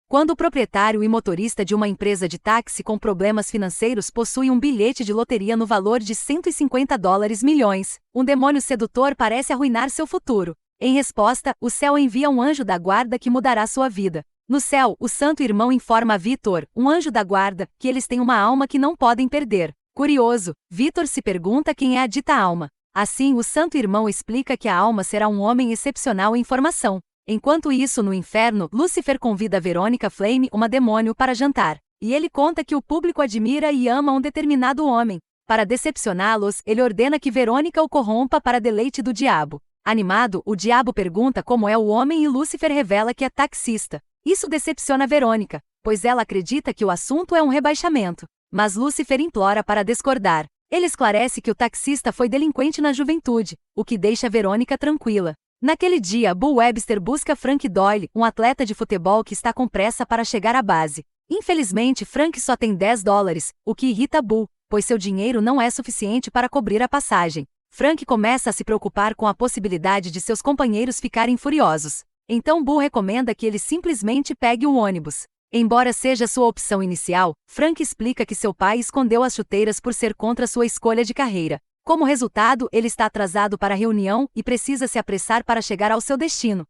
Quando o proprietário e motorista de uma empresa de táxi com problemas financeiros possui um bilhete de loteria no valor de $150 milhões, um demônio sedutor parece arruinar seu futuro. Em resposta, o céu envia um anjo da guarda que mudará sua vida. No céu, o santo irmão informa a Vitor, um anjo da guarda, que eles têm uma alma que não podem perder. Curioso, Vitor se pergunta quem é a dita alma. Assim, o santo irmão explica que a alma será um homem excepcional em formação. Enquanto isso, no inferno, Lúcifer convida Verônica Flame, uma demônio, para jantar. E ele conta que o público admira e ama um determinado homem. Para decepcioná-los, ele ordena que Verônica o corrompa para deleite do diabo. Animado, o diabo pergunta como é o homem e Lúcifer revela que é taxista. Isso decepciona Verônica, pois ela acredita que o assunto é um rebaixamento. Mas Lúcifer implora para discordar. Ele esclarece que o taxista foi delinquente na juventude, o que deixa Verônica tranquila. Naquele dia, Bull Webster busca Frank Doyle, um atleta de futebol que está com pressa para chegar à base. Infelizmente, Frank só tem $10, o que irrita Bull, pois seu dinheiro não é suficiente para cobrir a passagem. Frank começa a se preocupar com a possibilidade de seus companheiros ficarem furiosos. Então Bull recomenda que ele simplesmente pegue o ônibus. Embora seja sua opção inicial, Frank explica que seu pai escondeu as chuteiras por ser contra sua escolha de carreira. Como resultado, ele está atrasado para a reunião e precisa se apressar para chegar ao seu destino.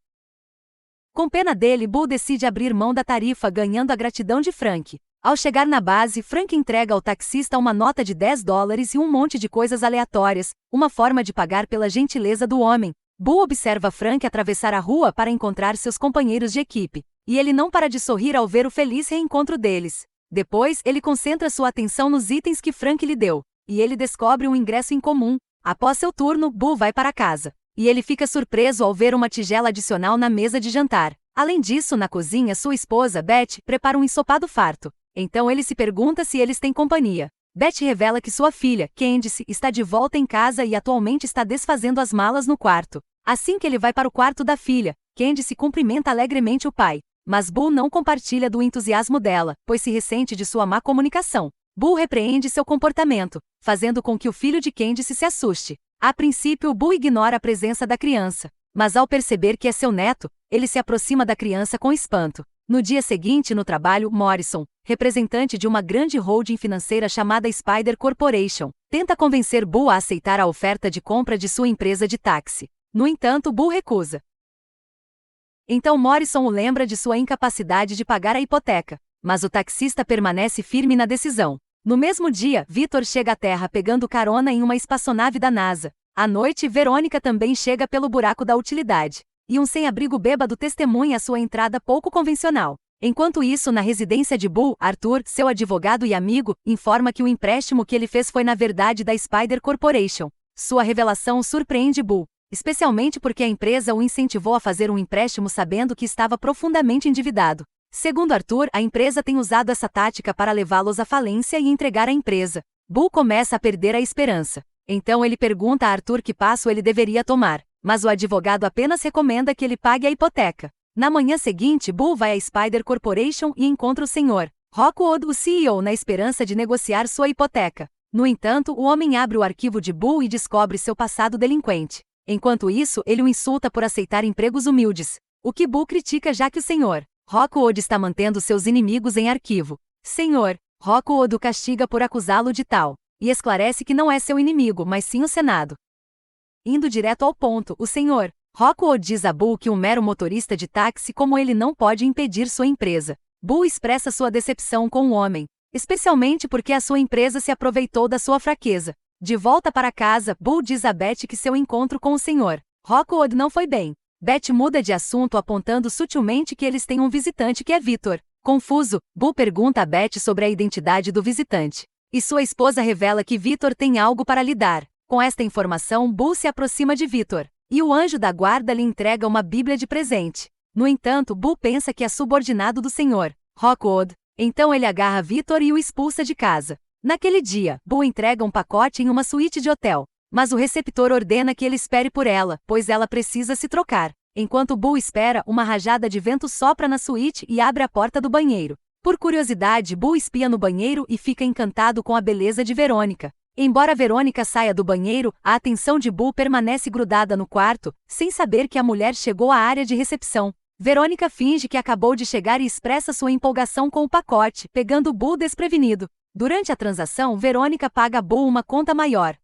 Com pena dele, Bull decide abrir mão da tarifa, ganhando a gratidão de Frank. Ao chegar na base, Frank entrega ao taxista uma nota de $10 e um monte de coisas aleatórias, uma forma de pagar pela gentileza do homem. Bull observa Frank atravessar a rua para encontrar seus companheiros de equipe, e ele não para de sorrir ao ver o feliz reencontro deles. Depois, ele concentra sua atenção nos itens que Frank lhe deu, e ele descobre um ingresso em comum. Após seu turno, Bull vai para casa, e ele fica surpreso ao ver uma tigela adicional na mesa de jantar. Além disso, na cozinha, sua esposa, Beth, prepara um ensopado farto. Então ele se pergunta se eles têm companhia. Beth revela que sua filha, Candice, está de volta em casa e atualmente está desfazendo as malas no quarto. Assim que ele vai para o quarto da filha, Candice cumprimenta alegremente o pai. Mas Bull não compartilha do entusiasmo dela, pois se ressente de sua má comunicação. Bull repreende seu comportamento, fazendo com que o filho de Candice se assuste. A princípio, Bull ignora a presença da criança, mas ao perceber que é seu neto, ele se aproxima da criança com espanto. No dia seguinte, no trabalho, Morrison, representante de uma grande holding financeira chamada Spider Corporation, tenta convencer Bull a aceitar a oferta de compra de sua empresa de táxi. No entanto, Bull recusa. Então Morrison o lembra de sua incapacidade de pagar a hipoteca, mas o taxista permanece firme na decisão. No mesmo dia, Victor chega à Terra pegando carona em uma espaçonave da NASA. À noite, Verônica também chega pelo buraco da utilidade. E um sem-abrigo bêbado testemunha sua entrada pouco convencional. Enquanto isso, na residência de Bull, Arthur, seu advogado e amigo, informa que o empréstimo que ele fez foi na verdade da Spider Corporation. Sua revelação surpreende Bull, especialmente porque a empresa o incentivou a fazer um empréstimo sabendo que estava profundamente endividado. Segundo Arthur, a empresa tem usado essa tática para levá-los à falência e entregar a empresa. Bull começa a perder a esperança. Então ele pergunta a Arthur que passo ele deveria tomar, mas o advogado apenas recomenda que ele pague a hipoteca. Na manhã seguinte, Bull vai à Spider Corporation e encontra o Sr. Rockwood, o CEO, na esperança de negociar sua hipoteca. No entanto, o homem abre o arquivo de Bull e descobre seu passado delinquente. Enquanto isso, ele o insulta por aceitar empregos humildes, o que Bull critica já que o Sr. Rockwood está mantendo seus inimigos em arquivo. Sr. Rockwood o castiga por acusá-lo de tal, e esclarece que não é seu inimigo, mas sim o Senado. Indo direto ao ponto, o Sr. Rockwood diz a Bull que um mero motorista de táxi como ele não pode impedir sua empresa. Bull expressa sua decepção com o homem, especialmente porque a sua empresa se aproveitou da sua fraqueza. De volta para casa, Bull diz a Beth que seu encontro com o Sr. Rockwood não foi bem. Beth muda de assunto apontando sutilmente que eles têm um visitante que é Victor. Confuso, Bull pergunta a Beth sobre a identidade do visitante. E sua esposa revela que Victor tem algo para lhe dar. Com esta informação, Bull se aproxima de Victor, e o anjo da guarda lhe entrega uma Bíblia de presente. No entanto, Bull pensa que é subordinado do Sr. Rockwood. Então ele agarra Victor e o expulsa de casa. Naquele dia, Bull entrega um pacote em uma suíte de hotel, mas o receptor ordena que ele espere por ela, pois ela precisa se trocar. Enquanto Bull espera, uma rajada de vento sopra na suíte e abre a porta do banheiro. Por curiosidade, Bull espia no banheiro e fica encantado com a beleza de Verônica. Embora Verônica saia do banheiro, a atenção de Bull permanece grudada no quarto, sem saber que a mulher chegou à área de recepção. Verônica finge que acabou de chegar e expressa sua empolgação com o pacote, pegando Bull desprevenido. Durante a transação, Verônica paga a Bull uma conta maior.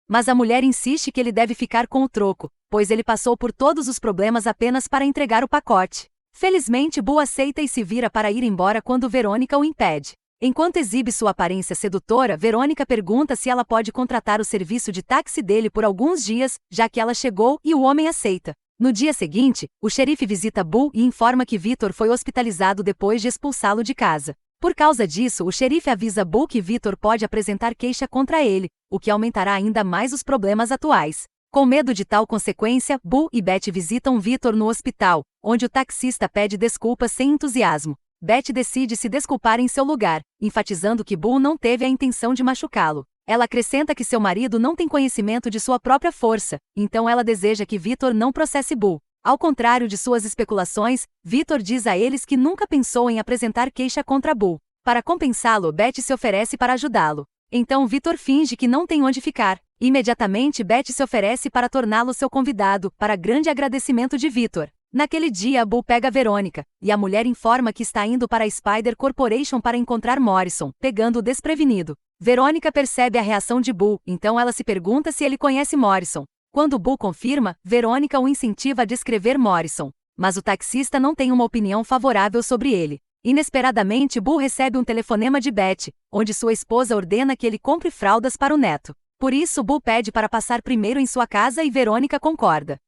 Mas a mulher insiste que ele deve ficar com o troco, pois ele passou por todos os problemas apenas para entregar o pacote. Felizmente, Bull aceita e se vira para ir embora quando Verônica o impede. Enquanto exibe sua aparência sedutora, Verônica pergunta se ela pode contratar o serviço de táxi dele por alguns dias, já que ela chegou, e o homem aceita. No dia seguinte, o xerife visita Bull e informa que Victor foi hospitalizado depois de expulsá-lo de casa. Por causa disso, o xerife avisa Bull que Victor pode apresentar queixa contra ele, o que aumentará ainda mais os problemas atuais. Com medo de tal consequência, Bull e Beth visitam Victor no hospital, onde o taxista pede desculpas sem entusiasmo. Beth decide se desculpar em seu lugar, enfatizando que Bull não teve a intenção de machucá-lo. Ela acrescenta que seu marido não tem conhecimento de sua própria força, então ela deseja que Victor não processe Bull. Ao contrário de suas especulações, Victor diz a eles que nunca pensou em apresentar queixa contra Bull. Para compensá-lo, Beth se oferece para ajudá-lo. Então Victor finge que não tem onde ficar. Imediatamente Beth se oferece para torná-lo seu convidado, para grande agradecimento de Victor. Naquele dia, Bull pega Verônica, e a mulher informa que está indo para a Spider Corporation para encontrar Morrison, pegando-o desprevenido. Verônica percebe a reação de Bull, então ela se pergunta se ele conhece Morrison. Quando Bull confirma, Verônica o incentiva a descrever Morrison. Mas o taxista não tem uma opinião favorável sobre ele. Inesperadamente, Bull recebe um telefonema de Beth, onde sua esposa ordena que ele compre fraldas para o neto. Por isso, Bull pede para passar primeiro em sua casa e Verônica concorda.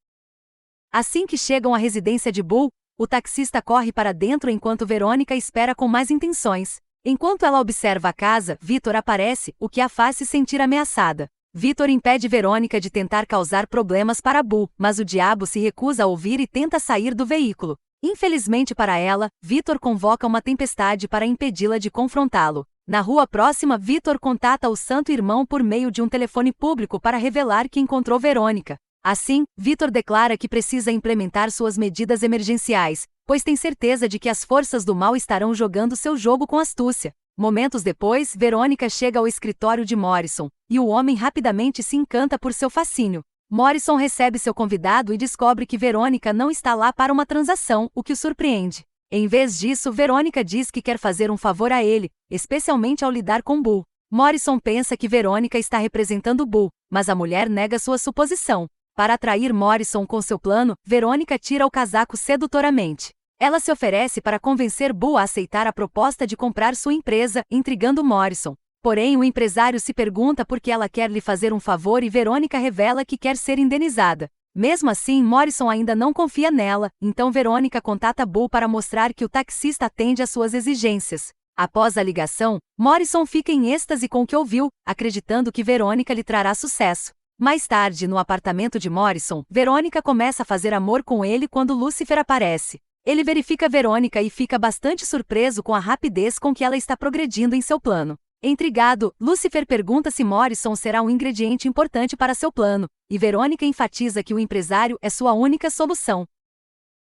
Assim que chegam à residência de Bull, o taxista corre para dentro enquanto Verônica espera com mais intenções. Enquanto ela observa a casa, Victor aparece, o que a faz se sentir ameaçada. Victor impede Verônica de tentar causar problemas para Bull, mas o diabo se recusa a ouvir e tenta sair do veículo. Infelizmente para ela, Victor convoca uma tempestade para impedi-la de confrontá-lo. Na rua próxima, Victor contata o Santo Irmão por meio de um telefone público para revelar que encontrou Verônica. Assim, Victor declara que precisa implementar suas medidas emergenciais, pois tem certeza de que as forças do mal estarão jogando seu jogo com astúcia. Momentos depois, Verônica chega ao escritório de Morrison, e o homem rapidamente se encanta por seu fascínio. Morrison recebe seu convidado e descobre que Verônica não está lá para uma transação, o que o surpreende. Em vez disso, Verônica diz que quer fazer um favor a ele, especialmente ao lidar com Bull. Morrison pensa que Verônica está representando Bull, mas a mulher nega sua suposição. Para atrair Morrison com seu plano, Verônica tira o casaco sedutoramente. Ela se oferece para convencer Bull a aceitar a proposta de comprar sua empresa, intrigando Morrison. Porém, o empresário se pergunta por que ela quer lhe fazer um favor e Verônica revela que quer ser indenizada. Mesmo assim, Morrison ainda não confia nela, então Verônica contata Bull para mostrar que o taxista atende às suas exigências. Após a ligação, Morrison fica em êxtase com o que ouviu, acreditando que Verônica lhe trará sucesso. Mais tarde, no apartamento de Morrison, Verônica começa a fazer amor com ele quando Lucifer aparece. Ele verifica Verônica e fica bastante surpreso com a rapidez com que ela está progredindo em seu plano. Intrigado, Lucifer pergunta se Morrison será um ingrediente importante para seu plano, e Verônica enfatiza que o empresário é sua única solução.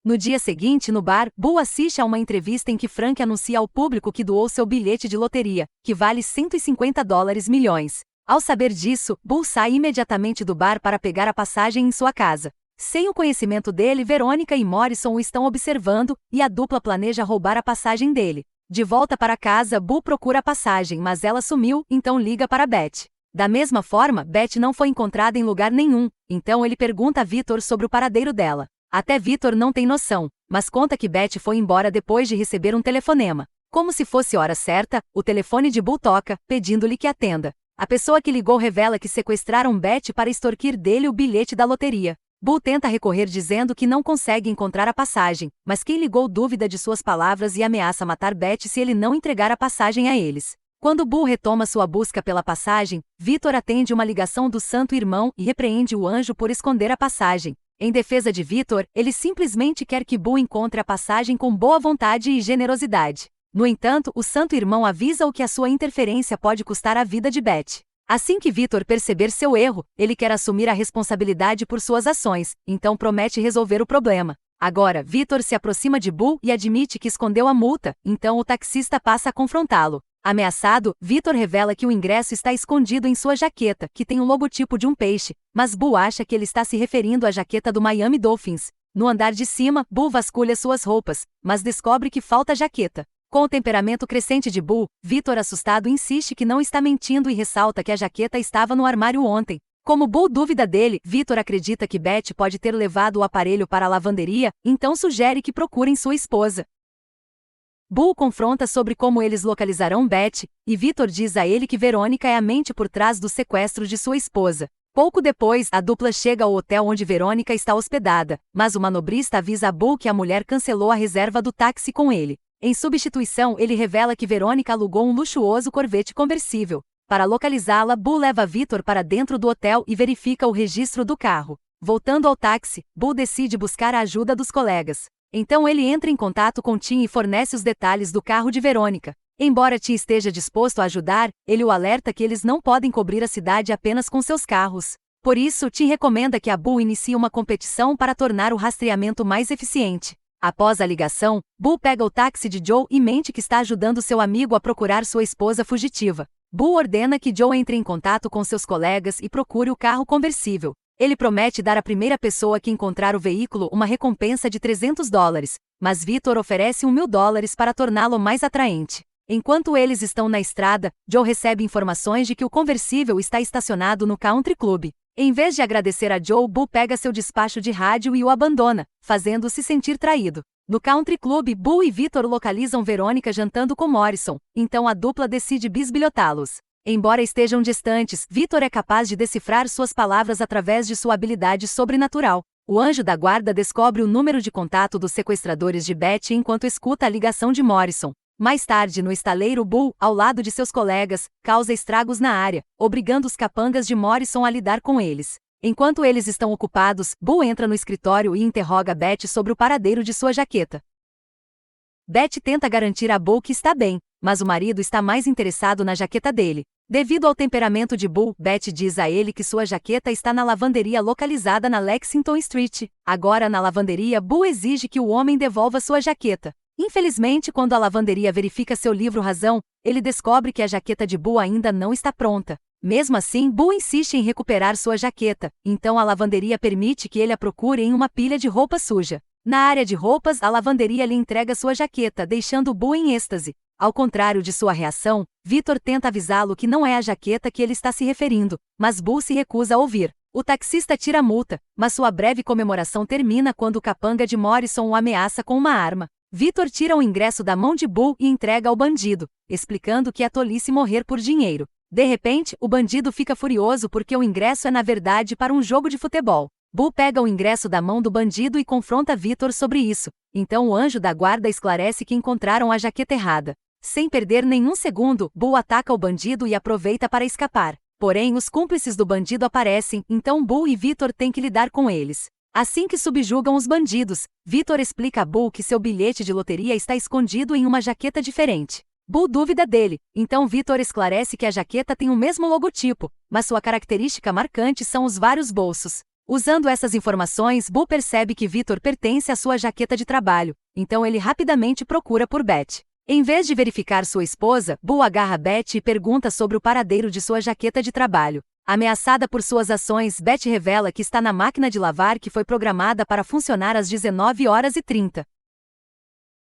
No dia seguinte, no bar, Bull assiste a uma entrevista em que Frank anuncia ao público que doou seu bilhete de loteria, que vale $150 milhões. Ao saber disso, Bull sai imediatamente do bar para pegar a passagem em sua casa. Sem o conhecimento dele, Verônica e Morrison o estão observando, e a dupla planeja roubar a passagem dele. De volta para casa, Bull procura a passagem, mas ela sumiu, então liga para Beth. Da mesma forma, Beth não foi encontrada em lugar nenhum, então ele pergunta a Victor sobre o paradeiro dela. Até Victor não tem noção, mas conta que Beth foi embora depois de receber um telefonema. Como se fosse hora certa, o telefone de Bull toca, pedindo-lhe que atenda. A pessoa que ligou revela que sequestraram Beth para extorquir dele o bilhete da loteria. Bull tenta recorrer dizendo que não consegue encontrar a passagem, mas quem ligou duvida de suas palavras e ameaça matar Beth se ele não entregar a passagem a eles. Quando Bull retoma sua busca pela passagem, Victor atende uma ligação do Santo Irmão e repreende o anjo por esconder a passagem. Em defesa de Victor, ele simplesmente quer que Bull encontre a passagem com boa vontade e generosidade. No entanto, o Santo Irmão avisa-o que a sua interferência pode custar a vida de Beth. Assim que Victor perceber seu erro, ele quer assumir a responsabilidade por suas ações, então promete resolver o problema. Agora, Victor se aproxima de Bull e admite que escondeu a multa, então o taxista passa a confrontá-lo. Ameaçado, Victor revela que o ingresso está escondido em sua jaqueta, que tem o logotipo de um peixe, mas Bull acha que ele está se referindo à jaqueta do Miami Dolphins. No andar de cima, Bull vasculha suas roupas, mas descobre que falta jaqueta. Com o temperamento crescente de Bull, Victor, assustado, insiste que não está mentindo e ressalta que a jaqueta estava no armário ontem. Como Bull duvida dele, Victor acredita que Beth pode ter levado o aparelho para a lavanderia, então sugere que procurem sua esposa. Bull confronta sobre como eles localizarão Beth, e Victor diz a ele que Verônica é a mente por trás do sequestro de sua esposa. Pouco depois, a dupla chega ao hotel onde Verônica está hospedada, mas o manobrista avisa a Bull que a mulher cancelou a reserva do táxi com ele. Em substituição, ele revela que Verônica alugou um luxuoso Corvette conversível. Para localizá-la, Bull leva Victor para dentro do hotel e verifica o registro do carro. Voltando ao táxi, Bull decide buscar a ajuda dos colegas. Então ele entra em contato com Tim e fornece os detalhes do carro de Verônica. Embora Tim esteja disposto a ajudar, ele o alerta que eles não podem cobrir a cidade apenas com seus carros. Por isso, Tim recomenda que a Bull inicie uma competição para tornar o rastreamento mais eficiente. Após a ligação, Bull pega o táxi de Joe e mente que está ajudando seu amigo a procurar sua esposa fugitiva. Bull ordena que Joe entre em contato com seus colegas e procure o carro conversível. Ele promete dar à primeira pessoa que encontrar o veículo uma recompensa de $300, mas Victor oferece $1.000 para torná-lo mais atraente. Enquanto eles estão na estrada, Joe recebe informações de que o conversível está estacionado no Country Club. Em vez de agradecer a Joe, Bull pega seu despacho de rádio e o abandona, fazendo-se sentir traído. No Country Club, Bull e Victor localizam Verônica jantando com Morrison, então a dupla decide bisbilhotá-los. Embora estejam distantes, Victor é capaz de decifrar suas palavras através de sua habilidade sobrenatural. O anjo da guarda descobre o número de contato dos sequestradores de Beth enquanto escuta a ligação de Morrison. Mais tarde, no estaleiro, Bull, ao lado de seus colegas, causa estragos na área, obrigando os capangas de Morrison a lidar com eles. Enquanto eles estão ocupados, Bull entra no escritório e interroga Beth sobre o paradeiro de sua jaqueta. Beth tenta garantir a Bull que está bem, mas o marido está mais interessado na jaqueta dele. Devido ao temperamento de Bull, Beth diz a ele que sua jaqueta está na lavanderia localizada na Lexington Street. Agora, na lavanderia, Bull exige que o homem devolva sua jaqueta. Infelizmente, quando a lavanderia verifica seu livro razão, ele descobre que a jaqueta de Bull ainda não está pronta. Mesmo assim, Bull insiste em recuperar sua jaqueta, então a lavanderia permite que ele a procure em uma pilha de roupa suja. Na área de roupas, a lavanderia lhe entrega sua jaqueta, deixando Bull em êxtase. Ao contrário de sua reação, Victor tenta avisá-lo que não é a jaqueta que ele está se referindo, mas Bull se recusa a ouvir. O taxista tira a multa, mas sua breve comemoração termina quando o capanga de Morrison o ameaça com uma arma. Victor tira o ingresso da mão de Bull e entrega ao bandido, explicando que é tolice morrer por dinheiro. De repente, o bandido fica furioso porque o ingresso é na verdade para um jogo de futebol. Bull pega o ingresso da mão do bandido e confronta Victor sobre isso. Então o anjo da guarda esclarece que encontraram a jaqueta errada. Sem perder nenhum segundo, Bull ataca o bandido e aproveita para escapar. Porém, os cúmplices do bandido aparecem, então Bull e Victor têm que lidar com eles. Assim que subjugam os bandidos, Victor explica a Bull que seu bilhete de loteria está escondido em uma jaqueta diferente. Bull duvida dele, então Victor esclarece que a jaqueta tem o mesmo logotipo, mas sua característica marcante são os vários bolsos. Usando essas informações, Bull percebe que Victor pertence à sua jaqueta de trabalho, então ele rapidamente procura por Beth. Em vez de verificar sua esposa, Bull agarra Beth e pergunta sobre o paradeiro de sua jaqueta de trabalho. Ameaçada por suas ações, Beth revela que está na máquina de lavar que foi programada para funcionar às 19h30.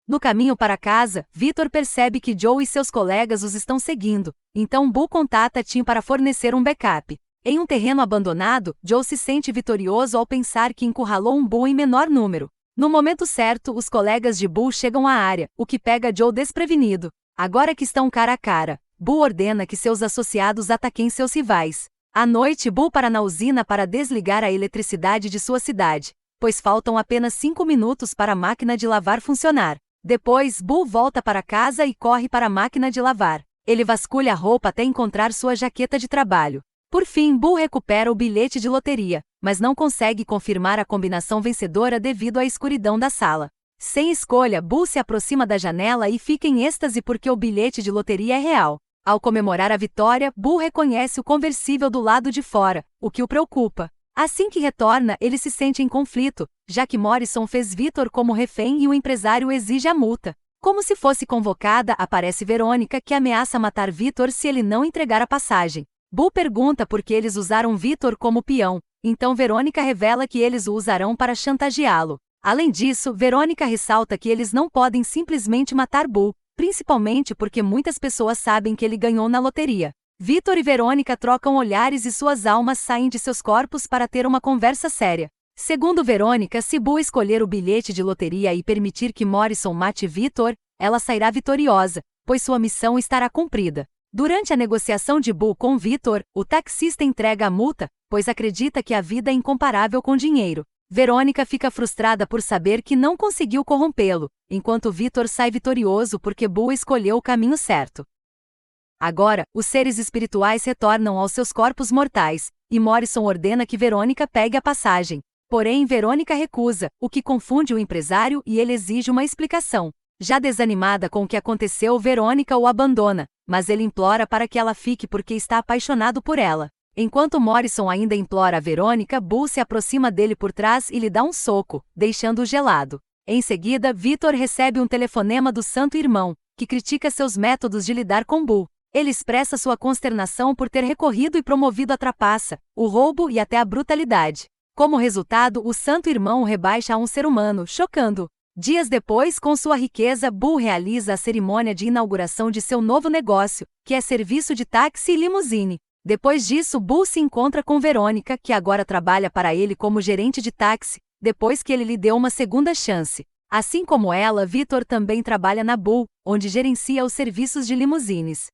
No caminho para casa, Victor percebe que Joe e seus colegas os estão seguindo, então Bull contata Tim para fornecer um backup. Em um terreno abandonado, Joe se sente vitorioso ao pensar que encurralou um Bull em menor número. No momento certo, os colegas de Bull chegam à área, o que pega Joe desprevenido. Agora que estão cara a cara, Bull ordena que seus associados ataquem seus rivais. À noite, Bull para na usina para desligar a eletricidade de sua cidade, pois faltam apenas 5 minutos para a máquina de lavar funcionar. Depois, Bull volta para casa e corre para a máquina de lavar. Ele vasculha a roupa até encontrar sua jaqueta de trabalho. Por fim, Bull recupera o bilhete de loteria, mas não consegue confirmar a combinação vencedora devido à escuridão da sala. Sem escolha, Bull se aproxima da janela e fica em êxtase porque o bilhete de loteria é real. Ao comemorar a vitória, Bull reconhece o conversível do lado de fora, o que o preocupa. Assim que retorna, ele se sente em conflito, já que Morrison fez Victor como refém e o empresário exige a multa. Como se fosse convocada, aparece Verônica, que ameaça matar Victor se ele não entregar a passagem. Bull pergunta por que eles usaram Victor como peão, então Verônica revela que eles o usarão para chantageá-lo. Além disso, Verônica ressalta que eles não podem simplesmente matar Bull, principalmente porque muitas pessoas sabem que ele ganhou na loteria. Vitor e Verônica trocam olhares e suas almas saem de seus corpos para ter uma conversa séria. Segundo Verônica, se Bull escolher o bilhete de loteria e permitir que Morrison mate Vitor, ela sairá vitoriosa, pois sua missão estará cumprida. Durante a negociação de Bull com Vitor, o taxista entrega a multa, pois acredita que a vida é incomparável com dinheiro. Verônica fica frustrada por saber que não conseguiu corrompê-lo, enquanto Vitor sai vitorioso porque Bull escolheu o caminho certo. Agora, os seres espirituais retornam aos seus corpos mortais, e Morrison ordena que Verônica pegue a passagem. Porém, Verônica recusa, o que confunde o empresário e ele exige uma explicação. Já desanimada com o que aconteceu, Verônica o abandona, mas ele implora para que ela fique porque está apaixonado por ela. Enquanto Morrison ainda implora a Verônica, Bull se aproxima dele por trás e lhe dá um soco, deixando-o gelado. Em seguida, Vitor recebe um telefonema do Santo Irmão, que critica seus métodos de lidar com Bull. Ele expressa sua consternação por ter recorrido e promovido a trapaça, o roubo e até a brutalidade. Como resultado, o Santo Irmão o rebaixa a um ser humano, chocando-o. Dias depois, com sua riqueza, Bull realiza a cerimônia de inauguração de seu novo negócio, que é serviço de táxi e limusine. Depois disso, Bull se encontra com Verônica, que agora trabalha para ele como gerente de táxi, depois que ele lhe deu uma segunda chance. Assim como ela, Vitor também trabalha na Bull, onde gerencia os serviços de limusines.